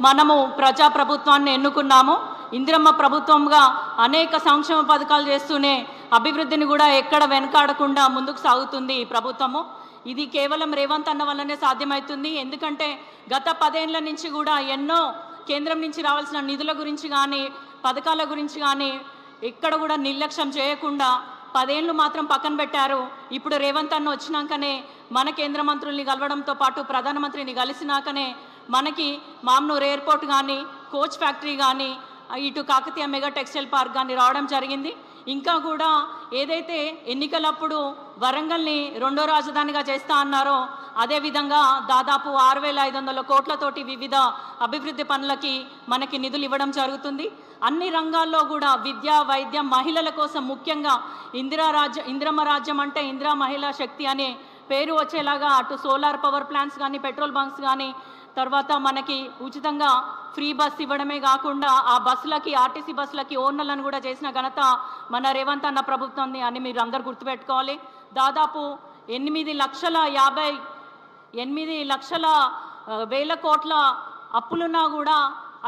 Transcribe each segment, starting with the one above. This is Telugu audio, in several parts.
మనము ప్రజాప్రభుత్వాన్ని ఎన్నుకున్నాము. ఇందిరమ్మ ప్రభుత్వంగా అనేక సంక్షేమ పథకాలు చేస్తూనే అభివృద్ధిని కూడా ఎక్కడ వెనకాడకుండా ముందుకు సాగుతుంది ఈ ప్రభుత్వము. ఇది కేవలం రేవంత్ అన్న వల్లనే సాధ్యమవుతుంది. ఎందుకంటే గత 10 ఏళ్ల నుంచి కూడా ఎన్నో కేంద్రం నుంచి రావాల్సిన నిధుల గురించి కానీ పథకాల గురించి కానీ ఎక్కడ కూడా నిర్లక్ష్యం చేయకుండా 10 ఏళ్ళు మాత్రం పక్కన పెట్టారు. ఇప్పుడు రేవంత్ అన్న వచ్చినాకనే మన కేంద్ర మంత్రుల్ని కలవడంతో పాటు ప్రధానమంత్రిని కలిసినాకనే మనకి మామ్నూర్ ఎయిర్పోర్ట్ కానీ కోచ్ ఫ్యాక్టరీ కానీ ఇటు కాకతీయ మెగా టెక్స్టైల్ పార్క్ కానీ రావడం జరిగింది. ఇంకా కూడా ఏదైతే ఎన్నికలప్పుడు వరంగల్ని 2వ రాజధానిగా చేస్తా అన్నారో అదేవిధంగా దాదాపు 6,500 కోట్లతోటి వివిధ అభివృద్ధి పనులకి మనకి నిధులు ఇవ్వడం జరుగుతుంది. అన్ని రంగాల్లో కూడా విద్య, వైద్యం, మహిళల కోసం ముఖ్యంగా ఇందిరమ్మ రాజ్యం అంటే ఇందిరా మహిళా శక్తి అనే పేరు వచ్చేలాగా అటు సోలార్ పవర్ ప్లాంట్స్ కానీ పెట్రోల్ బంక్స్ కానీ తర్వాత మనకి ఉచితంగా ఫ్రీ బస్ ఇవ్వడమే కాకుండా ఆ బస్సులకి ఆర్టీసీ బస్సులకి ఓనర్లను కూడా చేసిన ఘనత మన రేవంత్ అన్న ప్రభుత్వంది అని మీరు అందరు గుర్తుపెట్టుకోవాలి. దాదాపు 8,00,000 కోట్ల అప్పులున్నా కూడా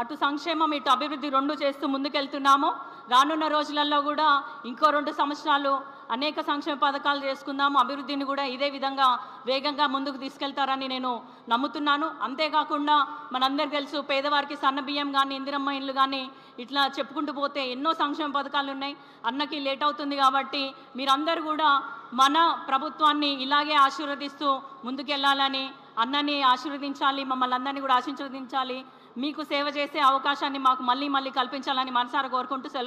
అటు సంక్షేమం ఇటు అభివృద్ధి 2 చేస్తూ ముందుకెళ్తున్నాము. రానున్న రోజులలో కూడా ఇంకో 2 సంవత్సరాలు అనేక సంక్షేమ పథకాలు చేసుకుందాము. అభివృద్ధిని కూడా ఇదే విధంగా వేగంగా ముందుకు తీసుకెళ్తారని నేను నమ్ముతున్నాను. అంతేకాకుండా మనందరికీ తెలుసు పేదవారికి సన్న బియ్యం కానీ ఇందిరమ్మ ఇళ్ళు కానీ ఇట్లా చెప్పుకుంటూ పోతే ఎన్నో సంక్షేమ పథకాలు ఉన్నాయి. అన్నకి లేట్ అవుతుంది కాబట్టి మీరందరూ కూడా మన ప్రభుత్వాన్ని ఇలాగే ఆశీర్వదిస్తూ ముందుకెళ్లాలని, అన్నని ఆశీర్వదించాలి, మమ్మల్ని అందరినీ కూడా ఆశీర్వదించాలి, మీకు సేవ చేసే అవకాశాన్ని మాకు మళ్ళీ కల్పించాలని మనసారా కోరుకుంటూ సెలవు